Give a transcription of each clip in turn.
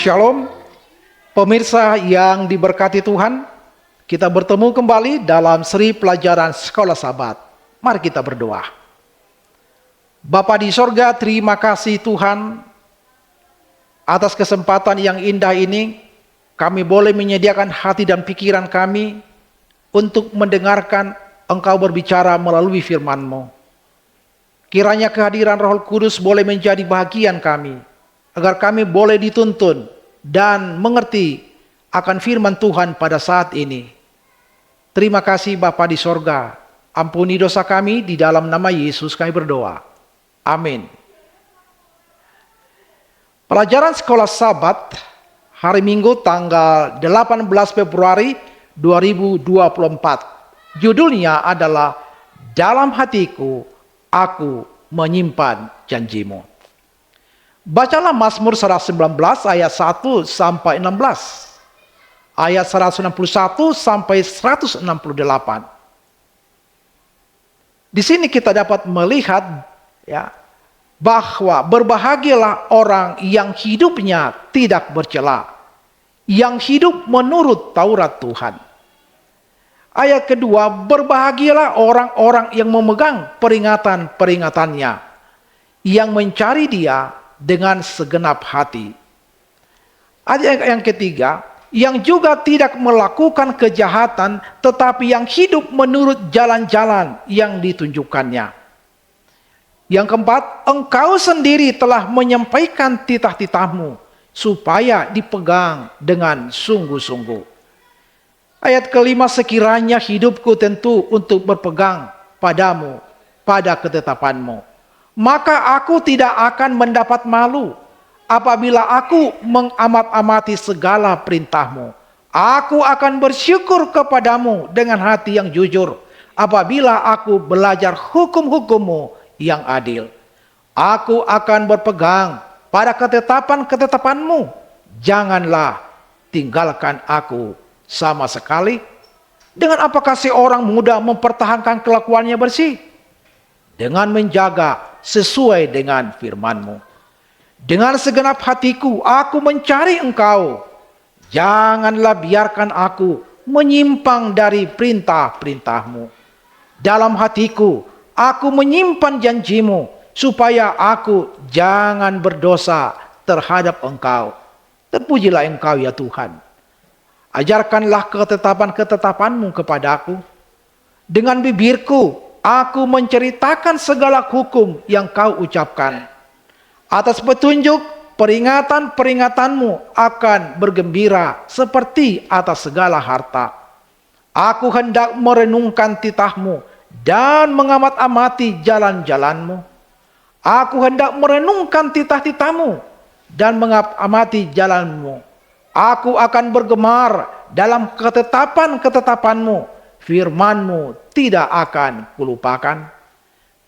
Shalom, pemirsa yang diberkati Tuhan. Kita bertemu kembali dalam seri pelajaran Sekolah Sabat. Mari kita berdoa. Bapa di sorga, terima kasih Tuhan atas kesempatan yang indah ini. Kami boleh menyediakan hati dan pikiran kami untuk mendengarkan Engkau berbicara melalui firman-Mu. Kiranya kehadiran Roh Kudus boleh menjadi bahagian kami, agar kami boleh dituntun dan mengerti akan firman Tuhan pada saat ini. Terima kasih Bapa di sorga. Ampuni dosa kami, di dalam nama Yesus kami berdoa. Amin. Pelajaran Sekolah Sabat hari Minggu tanggal 18 Februari 2024. Judulnya adalah Dalam Hatiku Aku Menyimpan Janjimu. Bacalah Mazmur 119 ayat 1 sampai 16. Ayat 161 sampai 168. Di sini kita dapat melihat bahwa berbahagialah orang yang hidupnya tidak bercela, yang hidup menurut Taurat Tuhan. Ayat kedua, berbahagialah orang-orang yang memegang peringatan-peringatannya, yang mencari Dia dengan segenap hati. Ayat yang ketiga, yang juga tidak melakukan kejahatan, tetapi yang hidup menurut jalan-jalan yang ditunjukkannya. Yang keempat, Engkau sendiri telah menyampaikan titah-titahmu supaya dipegang dengan sungguh-sungguh. Ayat kelima, sekiranya hidupku tentu untuk berpegang padamu, pada ketetapanmu, maka aku tidak akan mendapat malu apabila aku mengamat-amati segala perintahmu. Aku akan bersyukur kepadamu dengan hati yang jujur apabila aku belajar hukum-hukummu yang adil. Aku akan berpegang pada ketetapan-ketetapanmu. Janganlah tinggalkan aku sama sekali. Dengan apakah seorang muda mempertahankan kelakuannya bersih? Dengan menjaga sesuai dengan firman-Mu. Dengan segenap hatiku aku mencari Engkau. Janganlah biarkan aku menyimpang dari perintah-perintah-Mu. Dalam hatiku aku menyimpan janji-Mu, supaya aku jangan berdosa terhadap Engkau. Terpujilah Engkau ya Tuhan. Ajarkanlah ketetapan-ketetapan-Mu kepadaku. Dengan bibirku aku menceritakan segala hukum yang Kau ucapkan. Atas petunjuk peringatan-peringatan-Mu akan bergembira seperti atas segala harta. Aku hendak merenungkan titah-Mu dan mengamat-amati jalan-jalan-Mu. Aku hendak merenungkan titah-titah-Mu dan mengamati jalan-Mu. Aku akan bergemar dalam ketetapan-ketetapan-Mu. Firman-Mu tidak akan kulupakan.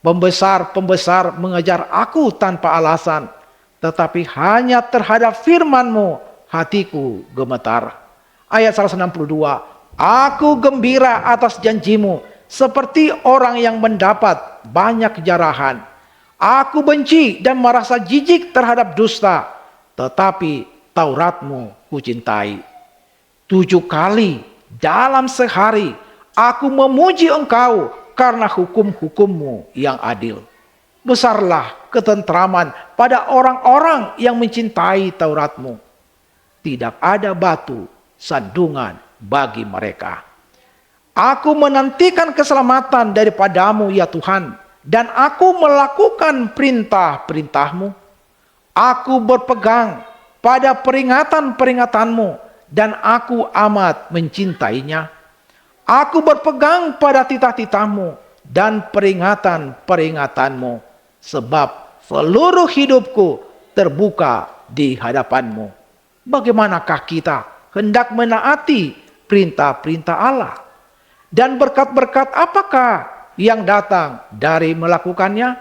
Pembesar-pembesar mengejar aku tanpa alasan, tetapi hanya terhadap firman-Mu hatiku gemetar. Ayat 162, aku gembira atas janji-Mu seperti orang yang mendapat banyak jarahan. Aku benci dan merasa jijik terhadap dusta, tetapi Taurat-Mu kucintai. 7 kali dalam sehari aku memuji Engkau karena hukum-hukum-Mu yang adil. Besarlah ketentraman pada orang-orang yang mencintai Taurat-Mu. Tidak ada batu sandungan bagi mereka. Aku menantikan keselamatan daripada-Mu ya Tuhan, dan aku melakukan perintah-perintah-Mu. Aku berpegang pada peringatan-peringatan-Mu, dan aku amat mencintainya. Aku berpegang pada titah-titah-Mu dan peringatan-peringatan-Mu, sebab seluruh hidupku terbuka di hadapan-Mu. Bagaimanakah kita hendak menaati perintah-perintah Allah? Dan berkat-berkat apakah yang datang dari melakukannya?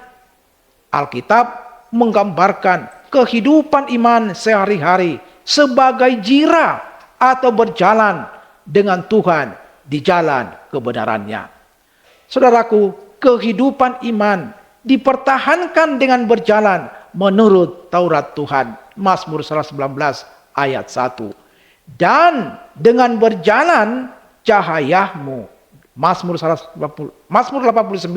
Alkitab menggambarkan kehidupan iman sehari-hari sebagai jira atau berjalan dengan Tuhan di jalan kebenarannya. Saudaraku, kehidupan iman dipertahankan dengan berjalan menurut Taurat Tuhan. Mazmur 119 ayat 1. Dan dengan berjalan cahayamu. Mazmur 89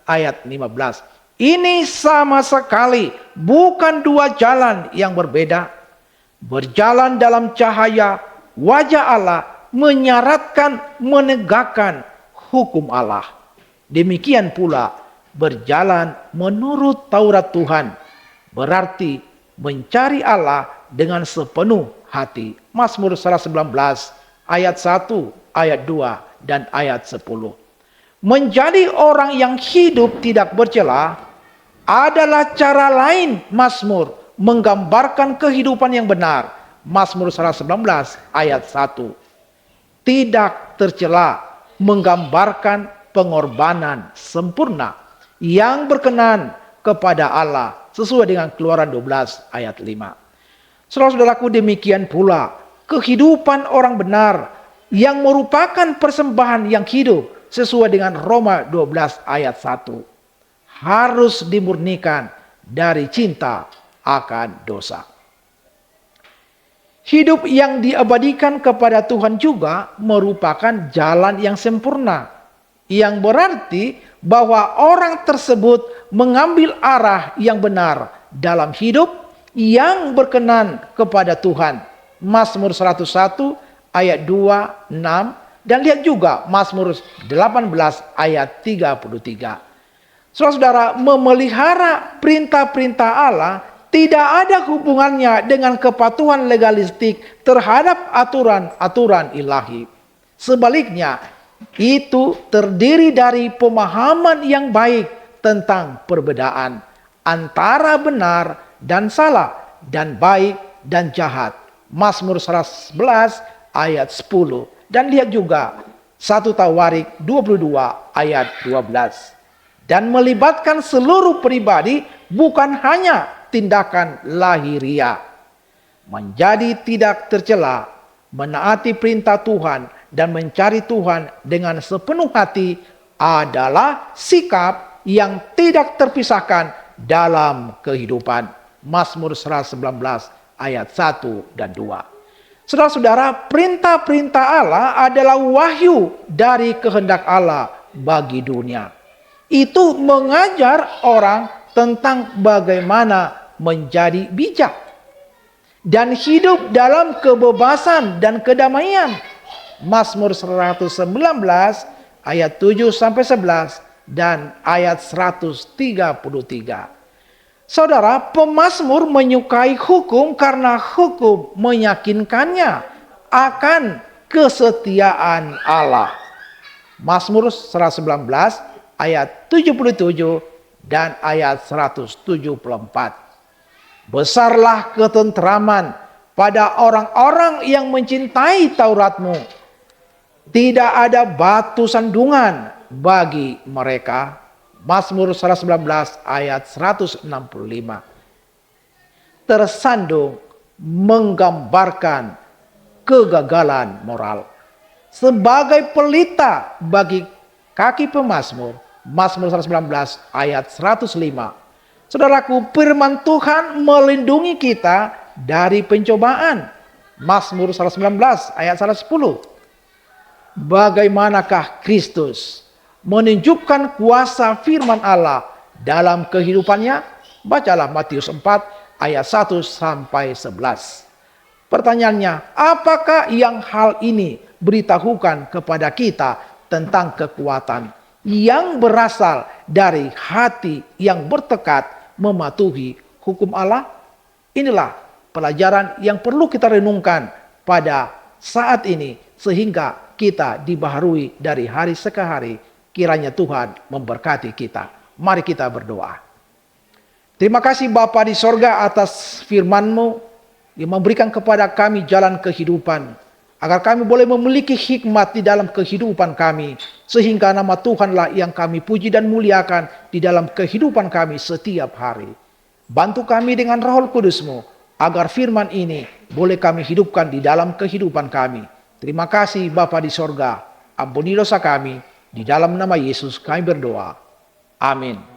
ayat 15. Ini sama sekali bukan dua jalan yang berbeda. Berjalan dalam cahaya wajah Allah menyaratkan menegakkan hukum Allah. Demikian pula berjalan menurut Taurat Tuhan berarti mencari Allah dengan sepenuh hati. Mazmur 119 ayat 1, ayat 2 dan ayat 10. Menjadi orang yang hidup tidak bercela adalah cara lain Mazmur menggambarkan kehidupan yang benar. Mazmur 119 ayat 1. Tidak tercela menggambarkan pengorbanan sempurna yang berkenan kepada Allah sesuai dengan Keluaran 12 ayat 5. Saudara-saudaraku, demikian pula kehidupan orang benar yang merupakan persembahan yang hidup sesuai dengan Roma 12 ayat 1 harus dimurnikan dari cinta akan dosa. Hidup yang diabadikan kepada Tuhan juga merupakan jalan yang sempurna, yang berarti bahwa orang tersebut mengambil arah yang benar dalam hidup yang berkenan kepada Tuhan. Mazmur 101 ayat 2, 6 dan lihat juga Mazmur 18 ayat 33. Saudara-saudara, memelihara perintah-perintah Allah tidak ada hubungannya dengan kepatuhan legalistik terhadap aturan-aturan ilahi. Sebaliknya, itu terdiri dari pemahaman yang baik tentang perbedaan antara benar dan salah dan baik dan jahat. Mazmur 111 ayat 10 dan lihat juga 1 Tawarik 22 ayat 12. Dan melibatkan seluruh pribadi bukan hanya tindakan lahiriah. Menjadi tidak tercela, menaati perintah Tuhan dan mencari Tuhan dengan sepenuh hati adalah sikap yang tidak terpisahkan dalam kehidupan. Mazmur 119 ayat 1 dan 2. Saudara-saudara, perintah-perintah Allah adalah wahyu dari kehendak Allah bagi dunia. Itu mengajar orang tentang bagaimana menjadi bijak dan hidup dalam kebebasan dan kedamaian. Mazmur 119 ayat 7 sampai 11 dan ayat 133. Saudara, pemazmur menyukai hukum karena hukum meyakinkannya akan kesetiaan Allah. Mazmur 119 ayat 77 dan ayat 174. Besarlah ketenteraman pada orang-orang yang mencintai Taurat-Mu. Tidak ada batu sandungan bagi mereka. Mazmur 119 ayat 165. Tersandung menggambarkan kegagalan moral. Sebagai pelita bagi kaki pemazmur, Mazmur 119 ayat 105. Saudaraku, firman Tuhan melindungi kita dari pencobaan. Mazmur 119 ayat 110. Bagaimanakah Kristus menunjukkan kuasa firman Allah dalam kehidupannya? Bacalah Matius 4 ayat 1 sampai 11. Pertanyaannya, apakah yang hal ini beritahukan kepada kita tentang kekuatan yang berasal dari hati yang bertekad mematuhi hukum Allah? Inilah pelajaran yang perlu kita renungkan pada saat ini sehingga kita dibaharui dari hari ke hari. Kiranya Tuhan memberkati kita. Mari kita berdoa. Terima kasih Bapa di sorga atas firman-Mu yang memberikan kepada kami jalan kehidupan, agar kami boleh memiliki hikmat di dalam kehidupan kami, sehingga nama Tuhanlah yang kami puji dan muliakan di dalam kehidupan kami setiap hari. Bantu kami dengan Roh Kudus-Mu, agar firman ini boleh kami hidupkan di dalam kehidupan kami. Terima kasih Bapa di sorga, ampuni dosa kami, di dalam nama Yesus kami berdoa. Amin.